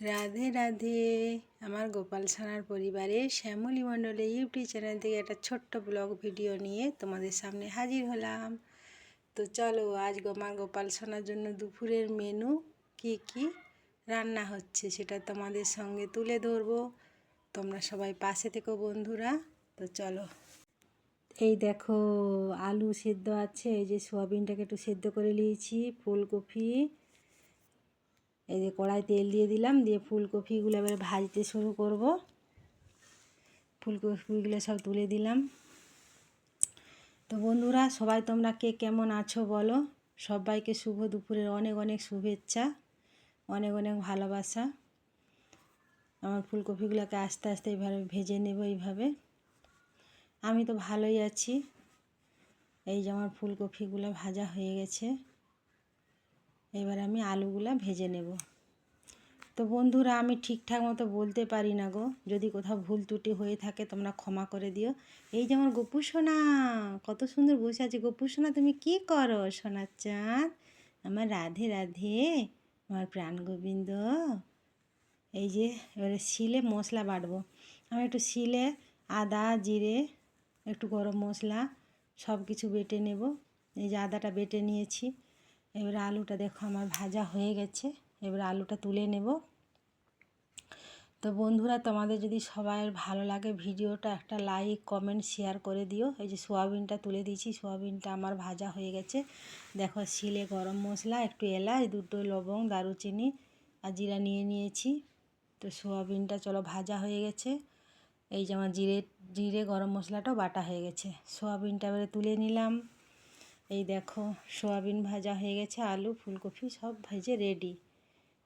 রাধে রাধে। আমার গোপাল ছানার পরিবারের শ্যামলী মণ্ডলের ইউটিউব চ্যানেল থেকে একটা ছোট্ট ব্লগ ভিডিও নিয়ে তোমাদের সামনে হাজির হলাম। তো চলো, আজ আমার গোপাল ছানার জন্য দুপুরের মেনু কি কি রান্না হচ্ছে সেটা তোমাদের সঙ্গে তুলে ধরবো। তোমরা সবাই পাশে থেকো বন্ধুরা। তো চলো, এই দেখো আলু সেদ্ধ আছে, এই যে সোয়াবিনটাকে একটু সেদ্ধ করে নিয়েছি, ফুলকপি, এই যে কড়াই তেল দিয়ে দিলাম, দিয়ে ফুলকপিগুলো এবার ভাজতে শুরু করব। ফুলকপিগুলো সব তুলে দিলাম। তো বন্ধুরা সবাই তোমরা কে কেমন আছো বলো। সবাইকে শুভ দুপুরের অনেক অনেক শুভেচ্ছা, অনেক অনেক ভালোবাসা। আমার ফুলকপিগুলোকে আস্তে আস্তে এইভাবে ভেজে নেব। এইভাবে আমি তো ভালোই আছি। এই যে আমার ফুলকপিগুলো ভাজা হয়ে গেছে, এবার আমি আলুগুলো ভেজে নেব। তো বন্ধুরা আমি ঠিকঠাক মতো বলতে পারি না গো, যদি কোথাও ভুল ত্রুটি হয়ে থাকে তোমরা ক্ষমা করে দিও। এই যে আমার গপু সোনা কত সুন্দর বসে আছে। গপু সোনা তুমি কি করো সোনার চাঁদ? আমার রাধে রাধে, আমার প্রাণ গোবিন্দ। এই যে এবারে শিলে মশলা বাটবো। আমি একটু শিলে আদা জিরে একটু গরম মশলা সব কিছু বেটে নেব। এই যে আদাটা বেটে নিয়েছি। এবারে আলুটা দেখো আমার ভাজা হয়ে গেছে, এবার আলুটা তুলে নেব। তো বন্ধুরা তোমাদের যদি সবার ভালো লাগে ভিডিওটা একটা লাইক কমেন্ট শেয়ার করে দিও। এই যে সোয়াবিনটা তুলে দিয়েছি, সোয়াবিনটা আমার ভাজা হয়ে গেছে। দেখো শিলে গরম মশলা, একটু এলাচ, দুটো লবঙ্গ, দারুচিনি আর জিরা নিয়ে নিয়েছি। তো সোয়াবিনটা চলো ভাজা হয়ে গেছে। এই যে আমার জিরে গরম মশলাটাও বাটা হয়ে গেছে। সোয়াবিনটা এবারে তুলে নিলাম। এই দেখো সোয়াবিন ভাজা হয়ে গেছে, আলু ফুলকপি সব ভেজে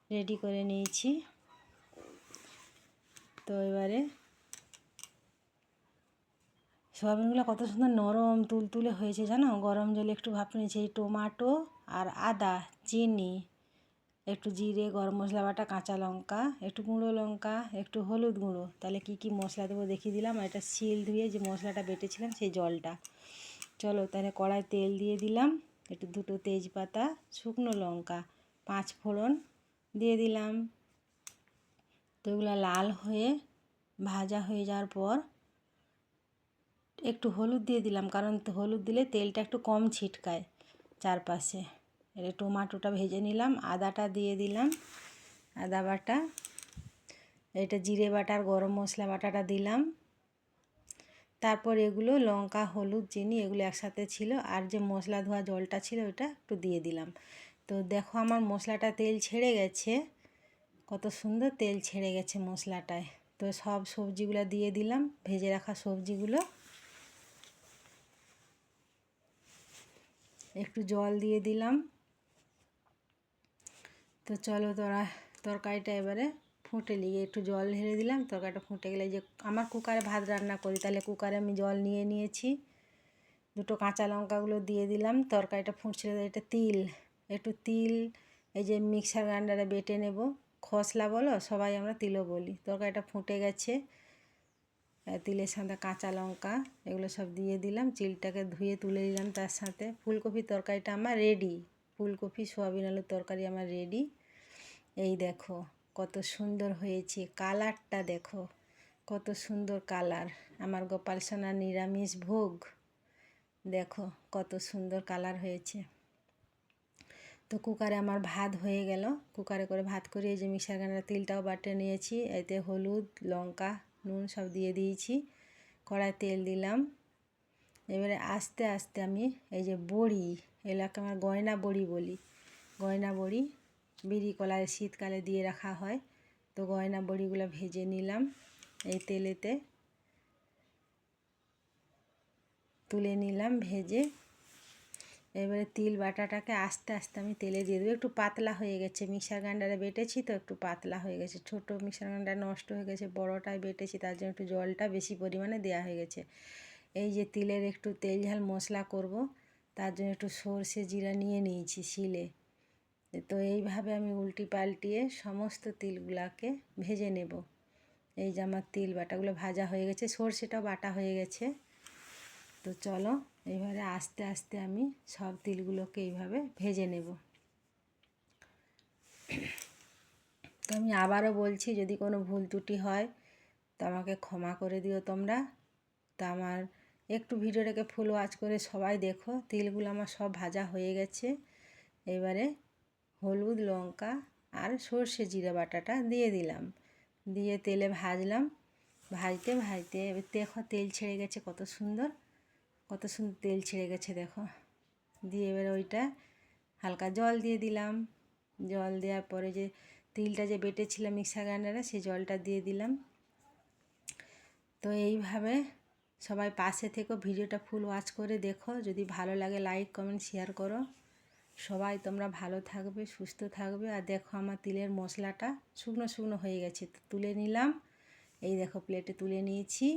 রেডি করে নিয়েছি। তো এবারে সোয়াবিনগুলো কত সুন্দর নরম তুলতুলে হয়েছে জানো। গরম জলে একটু ভাপে নিয়েছি। এই টমেটো আর আদা, চিনি, একটু জিরে, গরম মশলা বাটা, কাঁচা লঙ্কা, একটু গুঁড়ো লঙ্কা, একটু হলুদ গুঁড়ো, তাহলে কি কি মশলা দেবো দেখিয়ে দিলাম। আর এটা শিল ধুয়ে যে মশলাটা বেটেছিলাম সেই জলটা। চলো তাহলে কড়াই তেল দিয়ে দিলাম, একটু দুটো তেজপাতা, শুকনো লঙ্কা, 5 ফোড়ন দিয়ে দিলাম। তো এগুলো লাল হয়ে ভাজা হয়ে যাওয়ার পর একটু হলুদ দিয়ে দিলাম, কারণ হলুদ দিলে তেলটা একটু কম ছিটকায় চারপাশে। এর টমেটোটা ভেজে নিলাম, আদাটা দিয়ে দিলাম, আদা বাটা, এটা জিরে বাটা আর গরম মশলা বাটাটা দিলাম। তারপর এগুলো লঙ্কা হলুদ চিনি এগুলো একসাথে ছিল, আর যে মশলা ধোয়া জলটা ছিল ওটা একটু দিয়ে দিলাম। তো দেখো আমার মশলাটা তেল ছেড়ে গেছে, কত সুন্দর তেল ছেড়ে গেছে মশলাটায়। তো সব সবজিগুলো দিয়ে দিলাম, ভেজে রাখা সবজিগুলো। একটু জল দিয়ে দিলাম। তো চলো তরকারিটা এবারে ফুটে নিয়ে একটু জল ঢেলে দিলাম। তরকারিটা ফুটে গেলে, যে আমার কুকারে ভাত রান্না করি তাহলে কুকারে আমি জল নিয়ে নিয়েছি। দুটো কাঁচা লঙ্কাগুলো দিয়ে দিলাম। তরকারিটা ফুটছিল, এটা একটু তিল এই যে মিক্সার গ্রাইন্ডারে বেটে নেব। খসলা বলো সবাই, আমরা তিলও বলি। তরকারিটা ফুটে গেছে, তিলের সাথে কাঁচা লঙ্কা এগুলো সব দিয়ে দিলাম। চিলটাকে ধুয়ে তুলে দিলাম তার সাথে। ফুলকপির তরকারিটা আমার রেডি। ফুলকপি সোয়াবিন আলুর তরকারি আমার রেডি। এই দেখো কত সুন্দর হয়েছে, কালারটা দেখো কত সুন্দর কালার। আমার গোপাল সোনার নিরামিষ ভোগ দেখো কত সুন্দর কালার হয়েছে। তো কুকারে আমার ভাত হয়ে গেল। কুকারে করে ভাত করে এই যে মিক্সার গ্রাইন্ডারে তিলটাও বাটে নিয়েছি। এতে হলুদ লঙ্কা নুন সব দিয়ে দিয়েছি। কড়াই তেল দিলাম। এবারে আস্তে আস্তে আমি এই যে বড়ি, এলাকা আমার গয়না বড়ি বলি, গয়না বড়ি বিড়ি কলায় শীতকালে দিয়ে রাখা হয়। তো গয়না বড়িগুলো ভেজে নিলাম, এই তেলেতে তুলে নিলাম ভেজে। এবারে তিল বাটাটাকে আস্তে আস্তে আমি তেলে দিয়ে দেবো। একটু পাতলা হয়ে গেছে, মিক্সার গ্রাইন্ডারে বেটেছি তো একটু পাতলা হয়ে গেছে। ছোটো মিক্সার গ্রাইন্ডার নষ্ট হয়ে গেছে, বড়টায় বেটেছি তার জন্য একটু জলটা বেশি পরিমাণে দেওয়া হয়ে গেছে। এই যে তিলের একটু তেল ঝাল মশলা করব, তার জন্য একটু সর্ষে জিরা নিয়ে নিয়েছি শিলে। তো এইভাবে আমি উল্টি পাল্টিয়ে সমস্ত তিলগুলাকে ভেজে নেব। এই যে আমার তিল বাটাগুলো ভাজা হয়ে গেছে, সর্ষেটাও বাটা হয়ে গেছে। তো চলো এইভাবে আস্তে আস্তে আমি সব তিলগুলোকে এইভাবে ভেজে নেব। তো আমি আবারও বলছি, যদি কোনো ভুল ত্রুটি হয় তো আমাকে ক্ষমা করে দিও তোমরা। তা আমার একটু ভিডিওটাকে ফুল ওয়াচ করে সবাই দেখো। তিলগুলো আমার সব ভাজা হয়ে গেছে। এবারে হলুদ, লঙ্কা আর সর্ষে জিরে বাটাটা দিয়ে দিলাম, দিয়ে তেলে ভাজলাম। ভাজতে ভাজতে দেখো তেল ছেড়ে গেছে, কত সুন্দর তেল ছেড়ে গেছে দেখো। দিয়ে এবারে ওইটা হালকা জল দিয়ে দিলাম। জল দেওয়ার পরে যে তিলটা যে বেটেছিলাম মিক্সার গ্রাইন্ডারে, সেই জলটা দিয়ে দিলাম। তো এইভাবে সবাই পাশে থেকো, ভিডিওটা ফুল ওয়াচ করে দেখো। যদি ভালো লাগে লাইক কমেন্ট শেয়ার করো। সবাই তোমরা ভালো থাকবে, সুস্থ থাকবে। আর দেখো আমার তিলের মশলাটা শুকনো শুকনো হয়ে গেছে, তো তুলে নিলাম। এই দেখো প্লেটে তুলে নিয়েছি।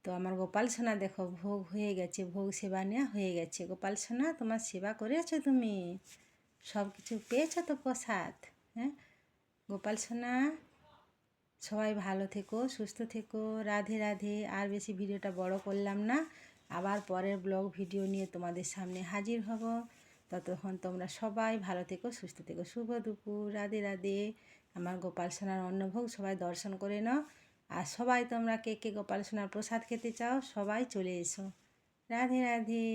তো আমার গোপাল সোনা দেখো ভোগ হয়ে গেছে, ভোগ সেবা নেওয়া হয়ে গেছে। গোপাল সোনা, তোমার সেবা করেছো তুমি, সব কিছু পেয়েছো তো প্রসাদ। হ্যাঁ গোপাল সোনা, সবাই ভালো থেকো, সুস্থ থেকো। রাধে রাধে। আর বেশি ভিডিওটা বড় করলাম না, আবার পরের ব্লগ ভিডিও নিয়ে তোমাদের সামনে হাজির হব। ততক্ষণ তোমরা সবাই ভালো থেকো, সুস্থ থেকো। শুভ দুপুর, রাধে রাধে। আমার গোপাল সোনার অন্নভোগ সবাই দর্শন করে নাও। আর সবাই তোমরা কে কে গোপাল সোনার প্রসাদ খেতে চাও সবাই চলে এসো। রাধে রাধে।